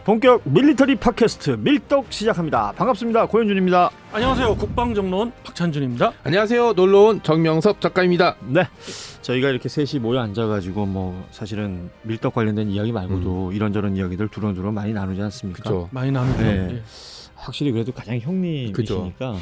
본격 밀리터리 팟캐스트 밀떡 시작합니다. 반갑습니다. 고현준입니다. 안녕하세요. 국방정론 박찬준입니다. 안녕하세요. 놀러온 정명섭 작가입니다. 네, 저희가 이렇게 셋이 모여 앉아가지고 뭐 사실은 밀떡 관련된 이야기 말고도 이런저런 이야기들 두런두런 많이 나누지 않습니까? 그렇죠. 많이 나누죠. 네. 예. 확실히 그래도 가장 형님이시니까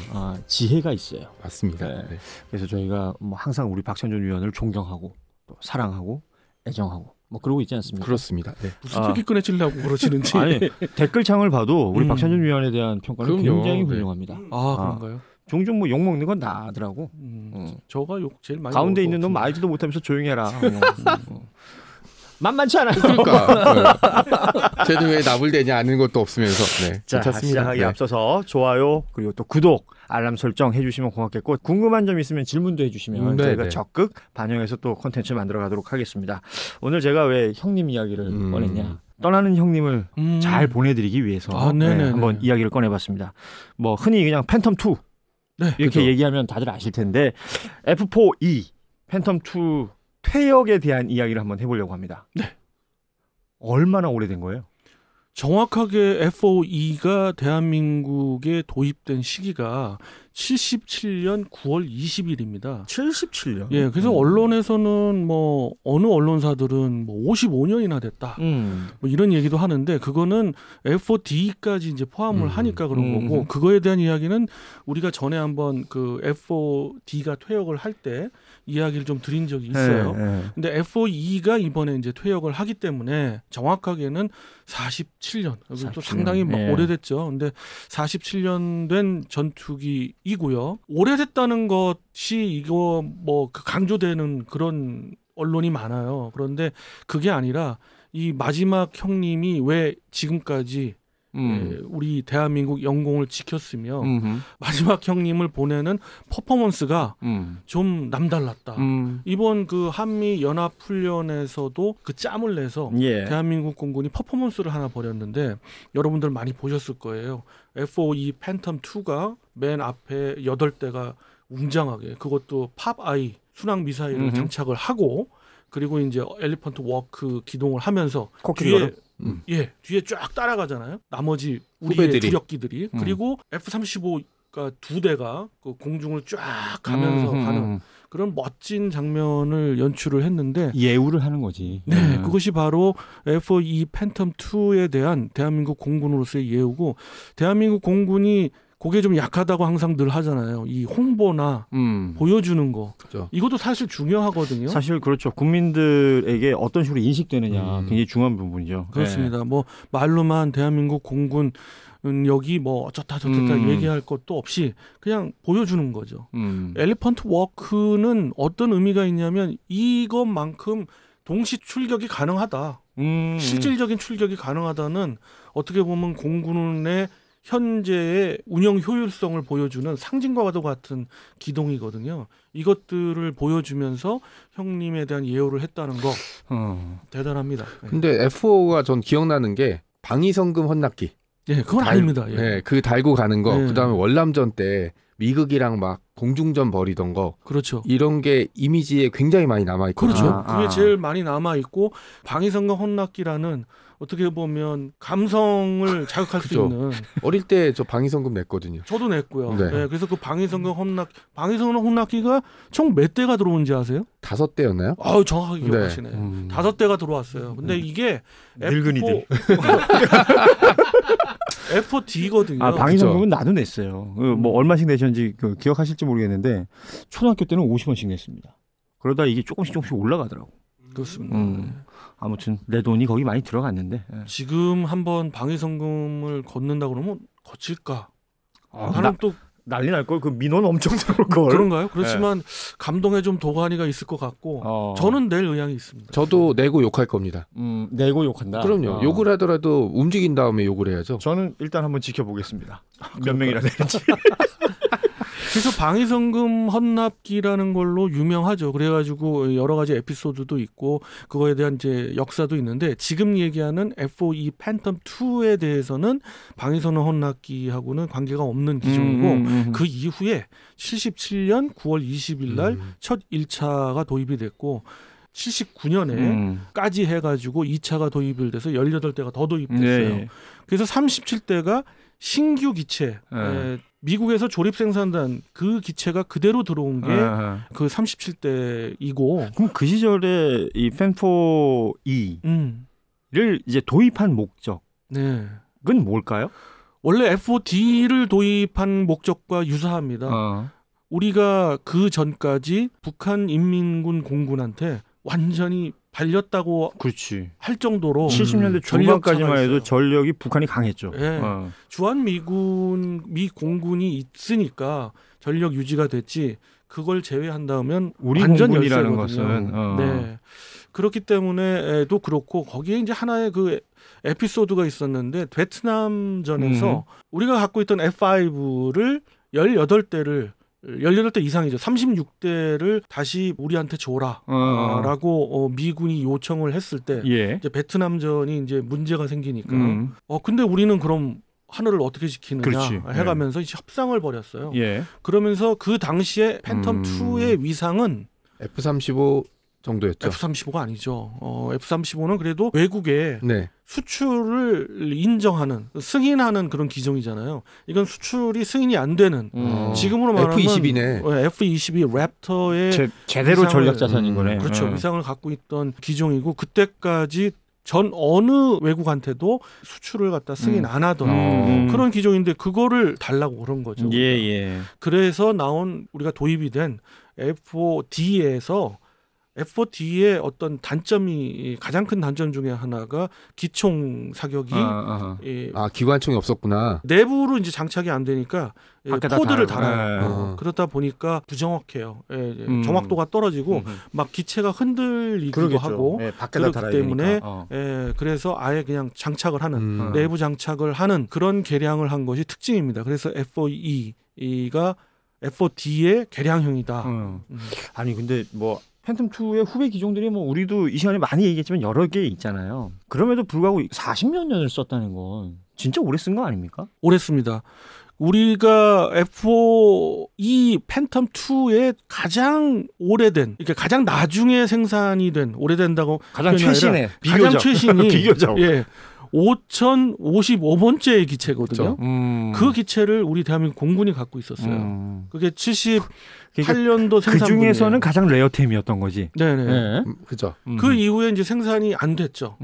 지혜가 있어요. 맞습니다. 네. 네. 그래서 저희가 뭐 항상 우리 박찬준 위원을 존경하고 또 사랑하고 애정하고 뭐 그러고 있지 않습니까? 그렇습니다. 네. 무슨 얘기 꺼내치려고 그러시는지. 아니 댓글창을 봐도 우리 박찬준 위원에 대한 평가는 그럼요. 굉장히 네. 훌륭합니다. 그런가요? 종종 뭐 욕먹는 건 나더라고. 저가 욕 제일 많이 가운데 먹을 있는 것 놈 같은데. 말지도 못하면서 조용히 해라. 만만치 않아요. 그러니까 쟤는 왜 나불대냐 아는 것도 없으면서 네. 자, 괜찮습니다. 시작하기 네. 앞서서 좋아요 그리고 또 구독, 알람 설정 해주시면 고맙겠고 궁금한 점 있으면 질문도 해주시면 네, 저희가 네. 적극 반영해서 또 콘텐츠 만들어가도록 하겠습니다. 오늘 제가 왜 형님 이야기를 꺼냈냐? 떠나는 형님을 잘 보내드리기 위해서 네네네. 한번 이야기를 꺼내봤습니다. 뭐 흔히 그냥 팬텀 2 네, 이렇게 그죠. 얘기하면 다들 아실 텐데 F4E 팬텀 2 퇴역에 대한 이야기를 한번 해보려고 합니다. 네. 얼마나 오래된 거예요? 정확하게 F4E가 대한민국에 도입된 시기가 77년 9월 20일입니다. 77년. 예, 그래서 언론에서는 뭐 어느 언론사들은 뭐 55년이나 됐다. 뭐 이런 얘기도 하는데 그거는 F4D까지 이제 포함을 하니까 그런 거고 그거에 대한 이야기는 우리가 전에 한번 그 F4D가 퇴역을 할 때 이야기를 좀 드린 적이 있어요. 네. 근데 F4E가 이번에 이제 퇴역을 하기 때문에 정확하게는 47년. 또 47년. 상당히 막 예. 오래됐죠. 근데 47년 된 전투기이고요. 오래됐다는 것이 이거 뭐 강조되는 그런 언론이 많아요. 그런데 그게 아니라 이 마지막 형님이 왜 지금까지 우리 대한민국 영공을 지켰으며 마지막 형님을 보내는 퍼포먼스가 좀 남달랐다. 이번 그 한미 연합 훈련에서도 그 짬을 내서 예. 대한민국 공군이 퍼포먼스를 하나 벌였는데 여러분들 많이 보셨을 거예요. F4E 팬텀 2가 맨 앞에 8대가 웅장하게 그것도 팝아이 순항 미사일을 장착을 하고 그리고 이제 엘리펀트 워크 기동을 하면서 코끼리거로? 뒤에 쫙 따라가잖아요. 나머지 우리의 후배들이. 주력기들이 그리고 F-35가 2대가 그 공중을 쫙 가면서 가는 그런 멋진 장면을 연출을 했는데 예우를 하는 거지. 네, 그것이 바로 F-4E 팬텀 2에 대한 대한민국 공군으로서의 예우고 대한민국 공군이 그게 좀 약하다고 항상 늘 하잖아요. 이 홍보나 보여주는 거. 그죠. 이것도 사실 중요하거든요. 사실 그렇죠. 국민들에게 어떤 식으로 인식되느냐 굉장히 중요한 부분이죠. 그렇습니다. 뭐 말로만 대한민국 공군 여기 뭐 어쩌다 얘기할 것도 없이 그냥 보여주는 거죠. 엘리펀트 워크는 어떤 의미가 있냐면 이것만큼 동시 출격이 가능하다. 실질적인 출격이 가능하다는 어떻게 보면 공군의 현재의 운영 효율성을 보여주는 상징과도 같은 기동이거든요. 이것들을 보여주면서 형님에 대한 예우를 했다는 거 대단합니다. 근데 F4가 전 기억나는 게 방위성금 헌납기. 예, 그건 아닙니다. 예. 네, 그 달고 가는 거. 예. 그다음에 월남전 때 미국이랑 막 공중전 벌이던 거. 그렇죠. 이런 게 이미지에 굉장히 많이 남아 있거든요. 그렇죠. 그게 제일 많이 남아 있고 방위성금 헌납기라는 어떻게 보면 감성을 자극할 수 그죠. 있는. 어릴 때 저 방위성금 냈거든요. 저도 냈고요. 네. 네, 그래서 그 방위성금 헌납기가 총 몇 대가 들어온지 아세요? 5대였나요? 아우 정확하게 네. 기억하시네. 5대가 들어왔어요. 근데 이게 늙은이들. F4D거든요. 아, 방위성금은 나도 냈어요. 뭐 얼마씩 내셨는지 기억하실지 모르겠는데 초등학교 때는 50원씩 냈습니다. 그러다 이게 조금씩 올라가더라고. 그렇습니다. 아무튼 내 돈이 거기 많이 들어갔는데. 지금 한번 방위성금을 걷는다 그러면 거칠까? 아, 나는 또 난리 날 걸. 그 민원 엄청 들어올 걸. 그런가요? 그렇지만 감동에 좀 도가니가 있을 것 같고 저는 낼 의향이 있습니다. 저도 내고 욕할 겁니다. 내고 욕한다. 그럼요. 욕을 하더라도 움직인 다음에 욕을 해야죠. 저는 일단 한번 지켜보겠습니다. 몇 명이나 되는지. 그래서 방위성금 헌납기라는 걸로 유명하죠. 그래가지고 여러 가지 에피소드도 있고 그거에 대한 이제 역사도 있는데 지금 얘기하는 F4E 팬텀 2에 대해서는 방위성금 헌납기하고는 관계가 없는 기종이고 그 이후에 77년 9월 20일 날 첫 1차가 도입이 됐고 79년에까지 해가지고 2차가 도입을 돼서 18대가 더 도입됐어요. 네. 그래서 37대가 신규 기체, 미국에서 조립 생산된 그 기체가 그대로 들어온 게 그 37대이고. 그럼 그 시절에 이 펜4E를 이제 도입한 목적은 네. 뭘까요? 원래 F4D를 도입한 목적과 유사합니다. 우리가 그 전까지 북한 인민군 공군한테 완전히 발렸다고 그렇지. 할 정도로 70년대 중반까지만 해도 전력이 북한이 강했죠. 네. 주한 미 공군이 있으니까 전력 유지가 됐지. 그걸 제외한다면 우리 완전 공군이라는 열세거든요. 것은 네. 그렇기 때문에도 그렇고 거기에 이제 하나의 그 에피소드가 있었는데 베트남전에서 우리가 갖고 있던 F5를 18대 이상이죠. 36대를 다시 우리한테 줘라라고 미군이 요청을 했을 때 이제 베트남전이 이제 문제가 생기니까 근데 우리는 그럼 하늘을 어떻게 지키느냐 그렇지. 해가면서 이제 협상을 벌였어요. 예. 그러면서 그 당시에 팬텀 2의 위상은 F-35 정도였죠. F-35가 아니죠. F-35는 그래도 외국에 수출을 인정하는, 승인하는 그런 기종이잖아요. 이건 수출이 승인이 안 되는. 지금으로 말하면 F-22네. F-22 랩터의 제대로 전략 자산인 거네. 그렇죠. 위상을 갖고 있던 기종이고 그때까지 전 어느 외국한테도 수출을 갖다 승인 안 하던 그런 기종인데 그거를 달라고 그런 거죠. 예. 그래서 나온 우리가 도입이 된 F4D에서 F4D의 어떤 단점이 가장 큰 단점 중에 하나가 기총 사격이 기관총이 없었구나. 내부로 이제 장착이 안 되니까 포드를 달아요. 그러다 보니까 부정확해요. 정확도가 떨어지고 막 기체가 흔들리기도 그러겠죠. 하고 밖에다 그렇기 때문에 그래서 아예 그냥 장착을 하는 내부 장착을 하는 그런 개량을 한 것이 특징입니다. 그래서 F4E가 F4D의 개량형이다. 아니 근데 뭐 팬텀2의 후배 기종들이 뭐 우리도 이 시간에 많이 얘기했지만 여러 개 있잖아요. 그럼에도 불구하고 40몇 년을 썼다는 건 진짜 오래 쓴 거 아닙니까? 오래 씁니다. 우리가 F4E 팬텀2의 가장 오래된, 그러니까 가장 나중에 생산이 된, 오래된다고 가장 최신의 가장 최신이 비교적 5055번째의 기체거든요. 그 기체를 우리 대한민국 공군이 갖고 있었어요. 그게 78년도 생산. 그 중에서는 가장 레어템이었던 거지. 네네. 그죠. 그 이후에 이제 생산이 안 됐죠.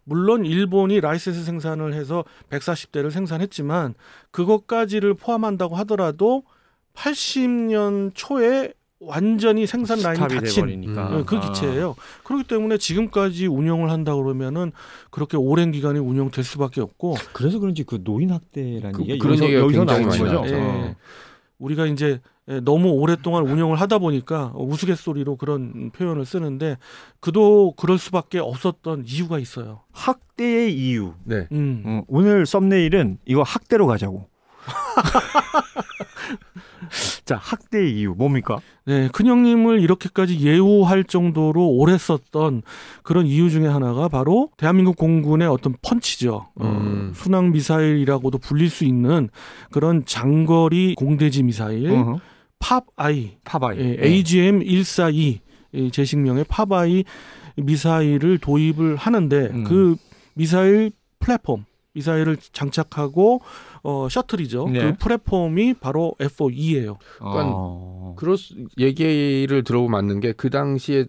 물론 일본이 라이센스 생산을 해서 140대를 생산했지만 그것까지를 포함한다고 하더라도 80년 초에 완전히 생산 라인이 닫힌 그 기체예요. 그렇기 때문에 지금까지 운영을 한다 그러면은 그렇게 오랜 기간이 운영될 수밖에 없고. 그래서 그런지 그 노인 학대라는 얘기가 그런 얘기가 여기서 굉장히 나오는 많이 거죠. 나오죠. 우리가 이제 너무 오랫동안 운영을 하다 보니까 우스갯소리로 그런 표현을 쓰는데 그도 그럴 수밖에 없었던 이유가 있어요. 학대의 이유. 네. 오늘 썸네일은 이거 학대로 가자고. 자, 학대의 이유 뭡니까? 네, 큰형님을 이렇게까지 예우할 정도로 오래 썼던 그런 이유 중에 하나가 바로 대한민국 공군의 어떤 펀치죠. 순항 미사일이라고도 불릴 수 있는 그런 장거리 공대지 미사일 팝아이, AGM-142 제식명의 팝아이 미사일을 도입을 하는데 그 미사일 플랫폼, 미사일을 장착하고 셔틀이죠. 그 플랫폼이 바로 F4E예요. 그런 얘기를 들어보면 맞는 게 그 당시에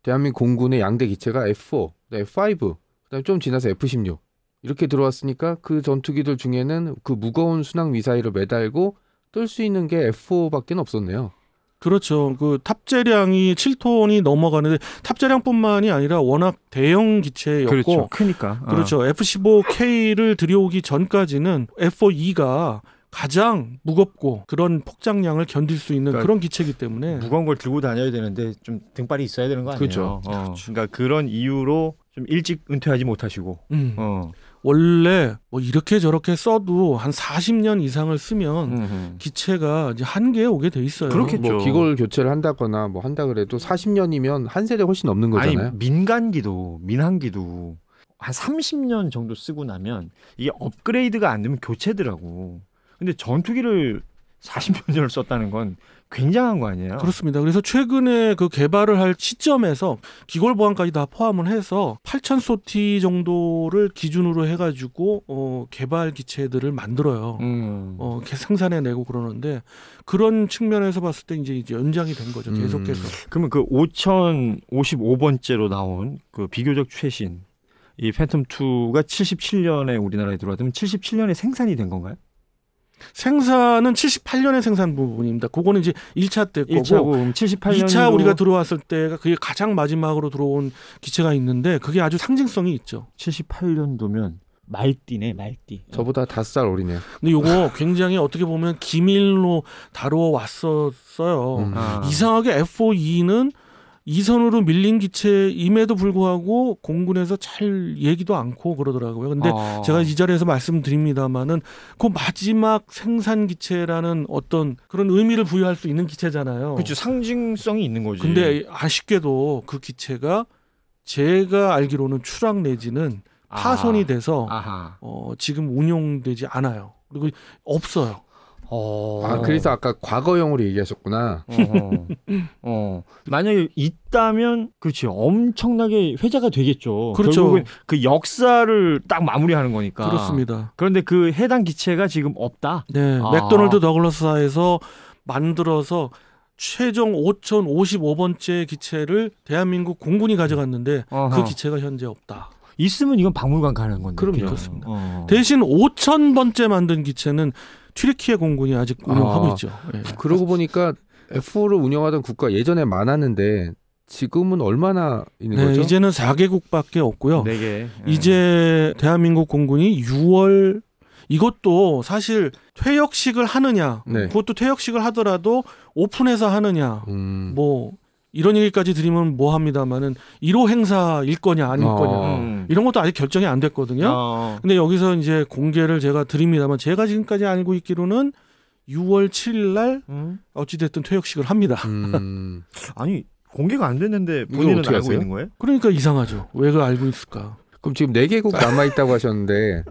대한민국 공군의 양대 기체가 F4, F5, 그다음에 좀 지나서 F16 이렇게 들어왔으니까 그 전투기들 중에는 그 무거운 순항 미사일을 매달고 뜰 수 있는 게 F4밖에 없었네요. 그렇죠. 그 탑재량이 7톤이 넘어가는데 탑재량뿐만이 아니라 워낙 대형 기체였고, 그렇죠. 크니까. 그렇죠. F-15K를 들여오기 전까지는 F-4E가 가장 무겁고 그런 폭장량을 견딜 수 있는 그런 기체이기 때문에 무거운 걸 들고 다녀야 되는데 좀 등발이 있어야 되는 거 아니에요? 그렇죠. 그러니까 그런 이유로 좀 일찍 은퇴하지 못하시고. 원래 뭐 이렇게 저렇게 써도 한 40년 이상을 쓰면 기체가 이제 한계에 오게 돼 있어요. 그렇겠죠. 뭐 기골 교체를 한다거나 뭐 한다 그래도 40년이면 한 세대 훨씬 넘는 거잖아요. 아니 민간기도 민항기도 한 30년 정도 쓰고 나면 이게 업그레이드가 안 되면 교체더라고. 근데 전투기를 40몇 년을 썼다는 건 굉장한 거 아니에요? 그렇습니다. 그래서 최근에 그 개발을 할 시점에서 기골 보안까지 다 포함을 해서 8,000소티 정도를 기준으로 해가지고 개발 기체들을 만들어요. 이렇게 생산해내고 그러는데 그런 측면에서 봤을 때 이제 연장이 된 거죠. 계속해서. 그러면 그 5055번째로 나온 그 비교적 최신 이 팬텀 2가 77년에 우리나라에 들어왔다면 77년에 생산이 된 건가요? 생산은 78년에 생산 부분입니다. 그거는 이제 1차 때 거고 1차고 78년도 2차 우리가 들어왔을 때가 그게 가장 마지막으로 들어온 기체가 있는데 그게 아주 상징성이 있죠. 78년도면 말띠네, 말띠. 저보다 5살 어리네요. 근데 요거 굉장히 어떻게 보면 기밀로 다루어 왔었어요. 이상하게 F-4E는 이선으로 밀린 기체임에도 불구하고 공군에서 잘 얘기도 않고 그러더라고요. 근데 제가 이 자리에서 말씀드립니다마는 그 마지막 생산 기체라는 어떤 그런 의미를 부여할 수 있는 기체잖아요. 그렇죠. 상징성이 있는 거지. 근데 아쉽게도 그 기체가 제가 알기로는 추락 내지는 파손이 돼서 지금 운용되지 않아요. 그리고 없어요. 그래서 아까 과거형으로 얘기하셨구나. 만약에 있다면 그렇지 엄청나게 회자가 되겠죠. 그렇죠. 결국은 그 역사를 딱 마무리하는 거니까. 그렇습니다. 그런데 그 해당 기체가 지금 없다. 네, 맥도널드 더글라스사에서 만들어서 최종 5,055번째 기체를 대한민국 공군이 가져갔는데 그 기체가 현재 없다. 있으면 이건 박물관 가는 건데. 그렇습니다. 대신 5,000번째 만든 기체는 튀르키예 공군이 아직 운영하고 있죠. 네. 그러고 보니까 F4를 운영하던 국가 예전에 많았는데 지금은 얼마나 있는 거죠? 이제는 4개국밖에 없고요. 4개. 이제 대한민국 공군이 6월 이것도 사실 퇴역식을 하느냐, 그것도 퇴역식을 하더라도 오픈해서 하느냐, 뭐 이런 얘기까지 드리면 뭐 합니다만은 1호 행사일 거냐 아닐 거냐 이런 것도 아직 결정이 안 됐거든요. 근데 여기서 이제 공개를 제가 드립니다만 제가 지금까지 알고 있기로는 6월 7일 날 어찌됐든 퇴역식을 합니다. 아니 공개가 안 됐는데 본인은 알고 아세요? 있는 거예요? 그러니까 이상하죠. 왜 그걸 알고 있을까? 그럼 지금 4개국 남아있다고 하셨는데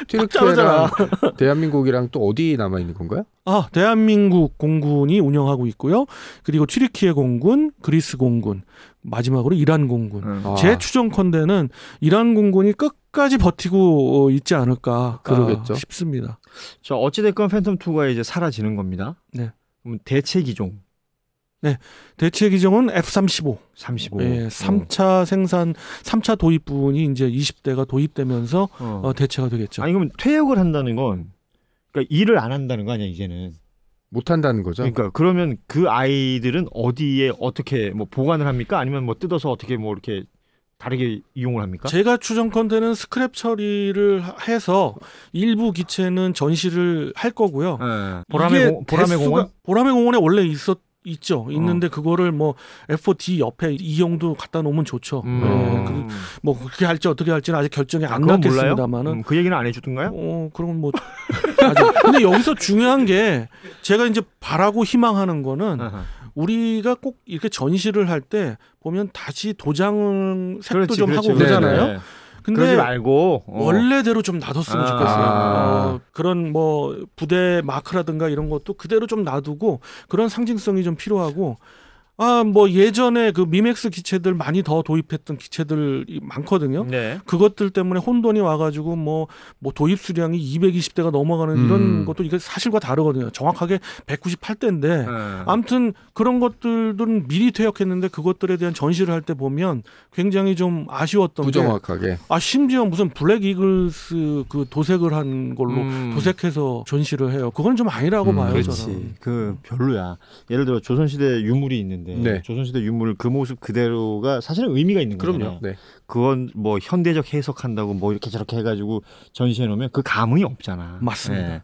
튀르키예랑 대한민국이랑 또 어디 남아있는 건가요? 대한민국 공군이 운영하고 있고요. 그리고 튀르키예 공군, 그리스 공군, 마지막으로 이란 공군. 제 추정컨대는 이란 공군이 끝까지 버티고 있지 않을까 그러겠죠. 싶습니다. 자, 어찌됐건 팬텀 2가 이제 사라지는 겁니다. 네. 그럼 대체 기종. 네. 대체 기종은 F-35. 35. 네, 3차 생산, 3차 도입 부분이 이제 20대가 도입되면서 대체가 되겠죠. 아니 그럼 퇴역을 한다는 건 그러니까 일을 안 한다는 거 아니야 이제는? 못 한다는 거죠. 그러니까 그러면 그 아이들은 어디에 어떻게 뭐 보관을 합니까? 아니면 뭐 뜯어서 어떻게 뭐 이렇게 다르게 이용을 합니까? 제가 추정컨대는 스크랩 처리를 해서 일부 기체는 전시를 할 거고요. 보람의 공원? 보람의 공원에 원래 있죠. 있는데 그거를 뭐 F4D 옆에 이용도 갖다 놓으면 좋죠. 뭐 그렇게 할지 어떻게 할지는 아직 결정이 안 났겠습니다만은 그 얘기는 안 해주던가요? 그럼 뭐 아직. 근데 여기서 중요한 게 제가 이제 바라고 희망하는 거는 우리가 꼭 이렇게 전시를 할 때 보면 다시 도장 색도 좀 하고 그러잖아요. 네. 근데 그러지 말고 원래대로 좀 놔뒀으면 좋겠어요. 그런 뭐 부대 마크라든가 이런 것도 그대로 좀 놔두고 그런 상징성이 좀 필요하고 뭐 예전에 그 미맥스 기체들 많이 더 도입했던 기체들이 많거든요. 네. 그것들 때문에 혼돈이 와가지고 뭐 도입 수량이 220대가 넘어가는 이런 것도 이게 사실과 다르거든요. 정확하게 198대인데 아무튼 그런 것들은 미리 퇴역했는데 그것들에 대한 전시를 할 때 보면 굉장히 좀 아쉬웠던 부정확하게. 게 심지어 무슨 블랙 이글스 그 도색을 한 걸로 도색해서 전시를 해요. 그건 좀 아니라고 봐요. 그렇지. 저는. 그 별로야. 예를 들어 조선시대 유물이 있는데 조선시대 유물 그 모습 그대로가 사실은 의미가 있는 거잖아요. 네. 그건 뭐 현대적 해석한다고 뭐 이렇게 저렇게 해가지고 전시해 놓으면 그 감흥이 없잖아. 맞습니다. 네.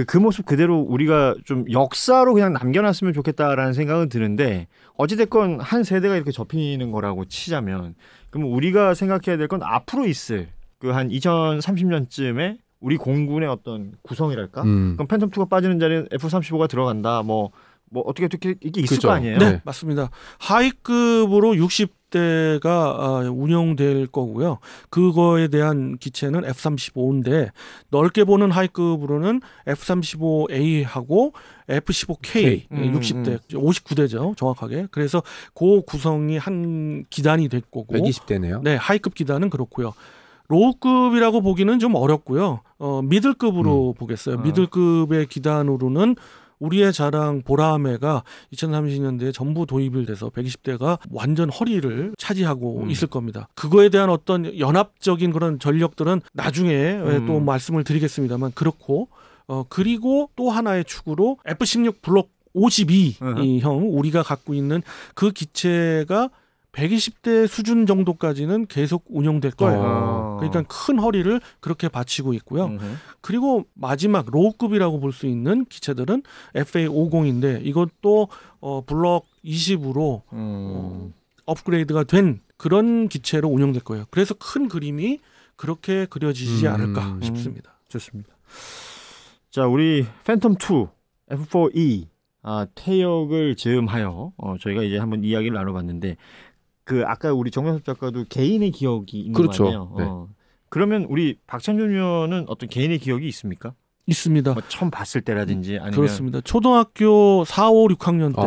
그 모습 그대로 우리가 좀 역사로 그냥 남겨놨으면 좋겠다라는 생각은 드는데 어찌됐건 한 세대가 이렇게 접히는 거라고 치자면 그럼 우리가 생각해야 될 건 앞으로 있을 그 한 2030년쯤에 우리 공군의 어떤 구성이랄까? 그럼 팬텀 2가 빠지는 자리는 F-35가 들어간다. 뭐 어떻게 이게 있을 그렇죠. 거 아니에요? 네, 맞습니다. 하이급으로 60 120대가 운영될 거고요. 그거에 대한 기체는 F-35인데 넓게 보는 하이급으로는 F-35A하고 F-15K 60대, 59대죠. 정확하게. 그래서 그 구성이 한 기단이 될 거고 120대네요. 네, 하이급 기단은 그렇고요. 로우급이라고 보기는 좀 어렵고요. 미들급으로 보겠어요. 미들급의 기단으로는 우리의 자랑 보라매가 2030년대에 전부 도입이 돼서 120대가 완전 허리를 차지하고 있을 겁니다. 그거에 대한 어떤 연합적인 그런 전력들은 나중에 또 말씀을 드리겠습니다만 그렇고 그리고 또 하나의 축으로 F-16 블록 52형 우리가 갖고 있는 그 기체가 120대 수준 정도까지는 계속 운영될 거예요. 그러니까 큰 허리를 그렇게 받치고 있고요. 그리고 마지막 로우급이라고 볼 수 있는 기체들은 FA50인데 이것도 블록 20으로 업그레이드가 된 그런 기체로 운영될 거예요. 그래서 큰 그림이 그렇게 그려지지 않을까 싶습니다. 좋습니다. 자, 우리 팬텀2 F4E 퇴역을 즈음하여 저희가 이제 한번 이야기를 나눠봤는데 그 아까 우리 정명섭 작가도 개인의 기억이 있는 그렇죠. 거 아니에요? 네. 그러면 우리 박찬준 의원은 어떤 개인의 기억이 있습니까? 있습니다. 뭐 처음 봤을 때라든지 아니면 그렇습니다. 초등학교 4, 5, 6학년 때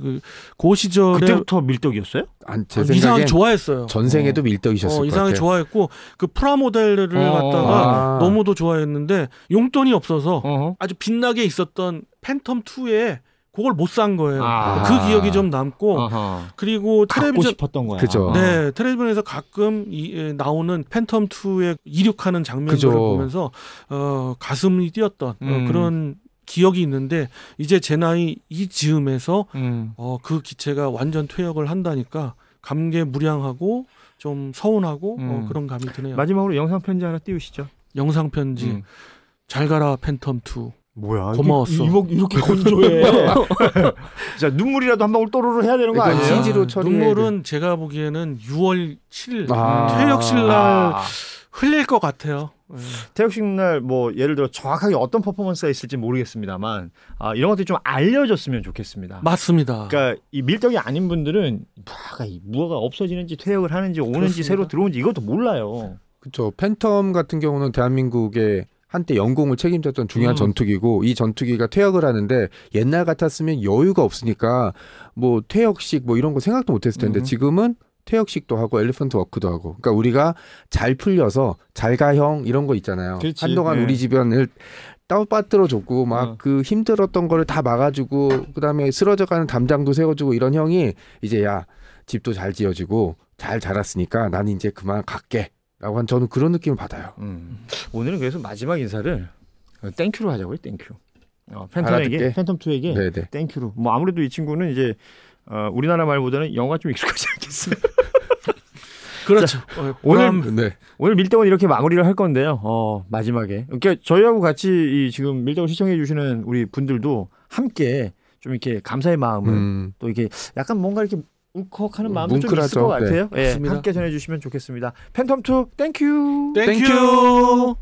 네, 그 시절에 그때부터 밀떡이었어요? 제 이상하게 생각엔 좋아했어요. 전생에도 밀떡이셨을 것 이상하게 같아요. 좋아했고 그 프라모델을 갖다가 너무도 좋아했는데 용돈이 없어서 아주 빛나게 있었던 팬텀2에 그걸 못 산 거예요. 그 기억이 좀 남고 그리고 갖고 텔레비전 싶었던 거야. 그죠. 네, 텔레비전에서 가끔 나오는 팬텀2의 이륙하는 장면들을 그죠. 보면서 가슴이 뛰었던 그런 기억이 있는데 이제 제 나이 이 즈음에서 그 기체가 완전 퇴역을 한다니까 감개무량하고 좀 서운하고 그런 감이 드네요. 마지막으로 영상 편지 하나 띄우시죠. 영상 편지. 잘 가라 팬텀2. 뭐야? 고마웠어. 이목 이렇게 건조해. 자, 눈물이라도 한 방울 또르르 해야 되는 거 아니에요? CG로 처리해. 눈물은 제가 보기에는 6월 7일 퇴역식 날 흘릴 것 같아요. 퇴역식 날 뭐 예를 들어 정확하게 어떤 퍼포먼스가 있을지 모르겠습니다만 이런 것들이 좀 알려졌으면 좋겠습니다. 맞습니다. 그러니까 이 밀떡이 아닌 분들은 무화가 없어지는지 퇴역을 하는지 오는지 그렇습니다. 새로 들어오는지 이것도 몰라요. 그렇죠. 팬텀 같은 경우는 대한민국의 한때 영공을 책임졌던 중요한 전투기고 이 전투기가 퇴역을 하는데 옛날 같았으면 여유가 없으니까 뭐 퇴역식 뭐 이런 거 생각도 못했을 텐데 지금은 퇴역식도 하고 엘리펀트 워크도 하고 그러니까 우리가 잘 풀려서 잘가형 이런 거 있잖아요. 그렇지. 한동안 우리 집안을 떠받들어 줬고 막 그 힘들었던 거를 다 막아주고 그다음에 쓰러져가는 담장도 세워주고 이런 형이 이제 야 집도 잘 지어지고 잘 자랐으니까 나는 이제 그만 갈게. 라고 한 저는 그런 느낌을 받아요. 오늘은 그래서 마지막 인사를 땡큐로 하자고요. 땡큐. 팬텀2에게 네네. 땡큐로. 뭐 아무래도 이 친구는 이제 우리나라 말보다는 영어가 좀 익숙하지 않겠어요. 그렇죠. 오늘 밀떡은 이렇게 마무리를 할 건데요. 마지막에 그러니까 저희하고 같이 이 지금 밀떡을 시청해 주시는 우리 분들도 함께 좀 이렇게 감사의 마음을 또 이렇게 약간 뭔가 이렇게 울컥하는 마음도 좀 있을 것 같아요. 네. 함께 전해주시면 좋겠습니다. 팬텀2 땡큐. 땡큐.